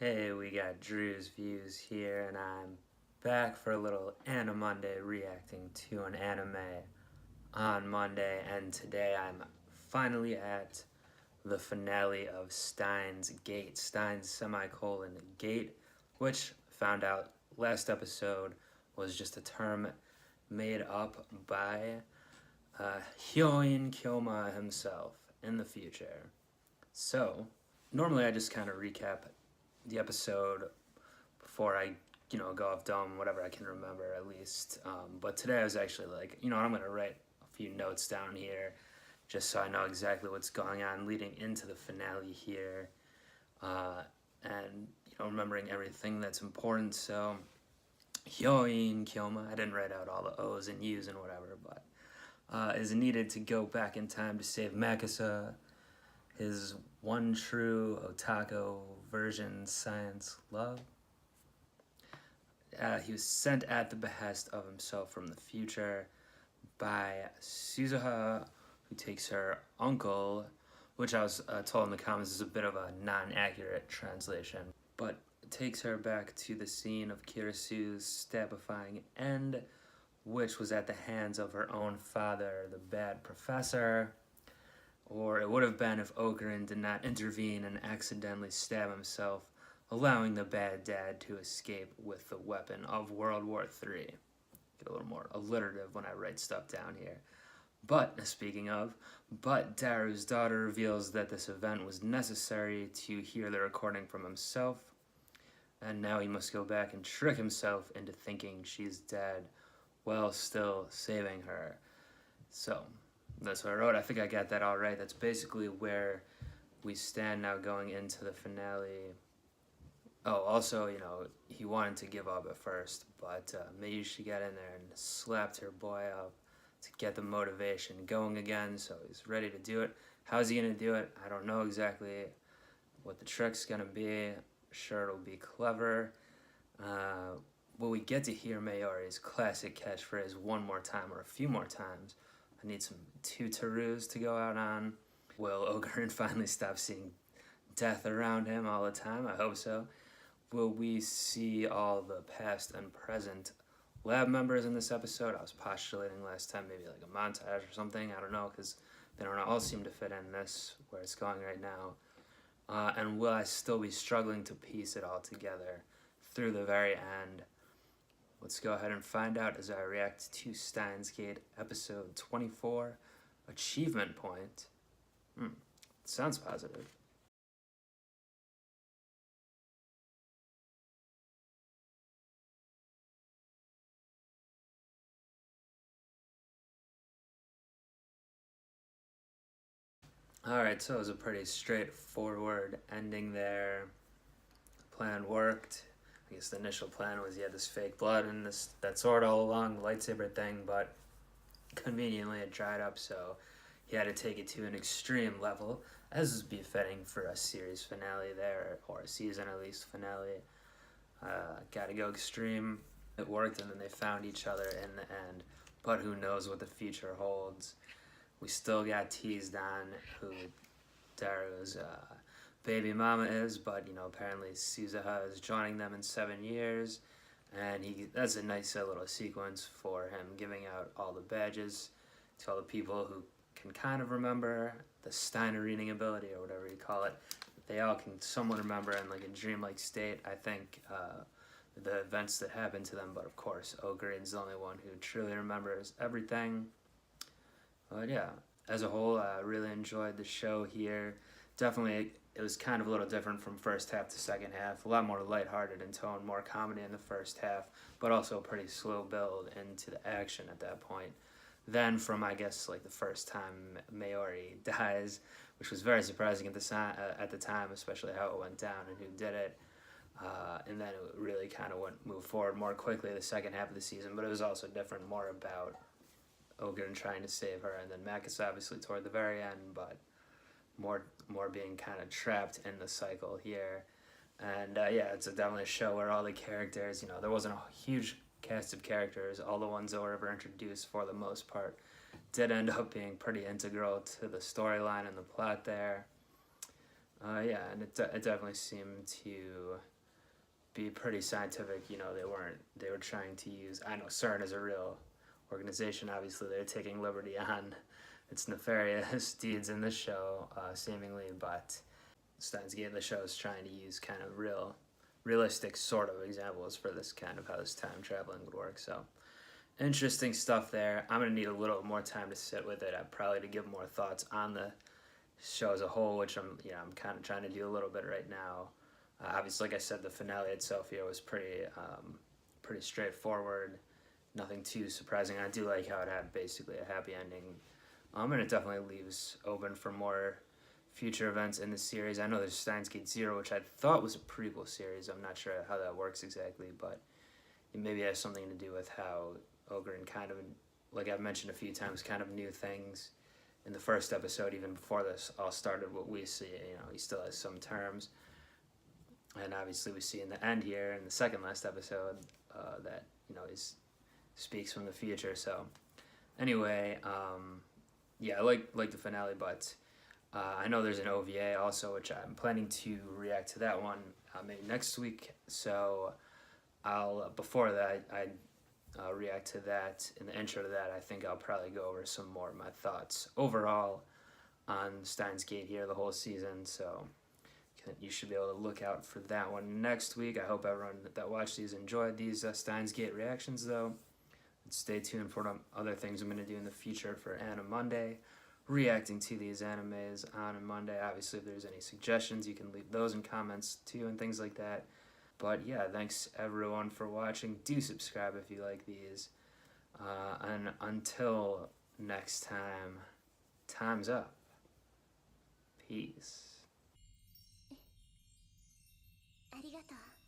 Hey, we got Drew's Views here, and I'm back for a little Anime Monday reacting to an anime on Monday. And today I'm finally at the finale of Steins Gate, Steins semicolon Gate, which found out last episode was just a term made up by Hyoin Kyoma himself in the future. So, normally I just kind of recap the episode before I, go off dome, whatever I can remember at least. But today I was actually like, I'm going to write a few notes down here just so I know exactly what's going on leading into the finale here. And, remembering everything that's important. So, Hyoin Kyoma, I didn't write out all the O's and U's and whatever, but is needed to go back in time to save Makasa, his one true otaku version science love. He was sent at the behest of himself from the future by Suzuha, who takes her uncle, which I was told in the comments is a bit of a non-accurate translation, but takes her back to the scene of Kirisu's stabifying end, which was at the hands of her own father, the bad professor. Or it would have been if Okurin did not intervene and accidentally stab himself, allowing the bad dad to escape with the weapon of World War III. Get a little more alliterative when I write stuff down here. But, speaking of, Daru's daughter reveals that this event was necessary to hear the recording from himself, and now he must go back and trick himself into thinking she's dead while still saving her. So, that's what I wrote. I think I got that all right. That's basically where we stand now going into the finale. Oh, also, he wanted to give up at first, but Mayushi got in there and slapped her boy up to get the motivation going again, so he's ready to do it. How's he going to do it? I don't know exactly what the trick's going to be. Sure, it'll be clever. Will we get to hear Mayori's classic catchphrase one more time or a few more times? I need some tutorus to go out on. Will Okurin finally stop seeing death around him all the time? I hope so. Will we see all the past and present lab members in this episode? I was postulating last time maybe like a montage or something. I don't know, because they don't all seem to fit in this, where it's going right now. And will I still be struggling to piece it all together through the very end? Let's go ahead and find out as I react to Steins Gate episode 24, Achievement Point. Sounds positive. Alright, so it was a pretty straightforward ending there. Plan worked. I guess the initial plan was he had this fake blood and that sword all along, the lightsaber thing, but conveniently it dried up, so he had to take it to an extreme level, as is befitting for a series finale there, or a season at least finale. Gotta go extreme. It worked, and then they found each other in the end, but who knows what the future holds. We still got teased on who Daru's baby mama is, but apparently Suzuha is joining them in 7 years, and that's a nice little sequence for him giving out all the badges to all the people who can kind of remember the Steiner reading ability, or whatever you call it. They all can somewhat remember in like a dreamlike state, I think, the events that happened to them, but of course Okurin's the only one who truly remembers everything. But yeah, as a whole, I really enjoyed the show here. Definitely, it was kind of a little different from first half to second half. A lot more lighthearted in tone, more comedy in the first half, but also a pretty slow build into the action at that point. Then from, I guess, like the first time Mayori dies, which was very surprising at the time, especially how it went down and who did it. And then it really kind of moved forward more quickly the second half of the season, but it was also different, more about Okurin trying to save her, and then Makasa obviously toward the very end, but more being kind of trapped in the cycle here. And yeah, it's definitely a show where all the characters, there wasn't a huge cast of characters. All the ones that were ever introduced, for the most part, did end up being pretty integral to the storyline and the plot there. Yeah, and it definitely seemed to be pretty scientific. You know, they were trying to use. I know CERN is a real organization. Obviously, they're taking liberty on its nefarious deeds in this show, seemingly, but Steins Gate, the show, is trying to use kind of realistic sort of examples for this kind of how this time traveling would work. So interesting stuff there. I'm gonna need a little more time to sit with it. Probably to give more thoughts on the show as a whole, which I'm kind of trying to do a little bit right now. Obviously, like I said, the finale itself here was pretty straightforward. Nothing too surprising. I do like how it had basically a happy ending. And it definitely leaves open for more future events in the series. I know there's Steins Gate Zero, which I thought was a prequel series. I'm not sure how that works exactly, but it maybe has something to do with how Ogren kind of, like I've mentioned a few times, kind of knew things in the first episode, even before this all started. What we see, he still has some terms, and obviously we see in the end here in the second last episode that he speaks from the future. So anyway, yeah, I like the finale, but I know there's an OVA also, which I'm planning to react to that one maybe next week. So before that, I'll react to that. In the intro to that, I think I'll probably go over some more of my thoughts overall on Steins Gate here, the whole season. So you should be able to look out for that one next week. I hope everyone that watched these enjoyed these Steins Gate reactions, though. And stay tuned for other things I'm going to do in the future for Anime Monday, reacting to these animes on a Monday. Obviously, if there's any suggestions, you can leave those in comments too and things like that. But yeah, thanks everyone for watching. Do subscribe if you like these. And until next time, time's up. Peace. ありがとう。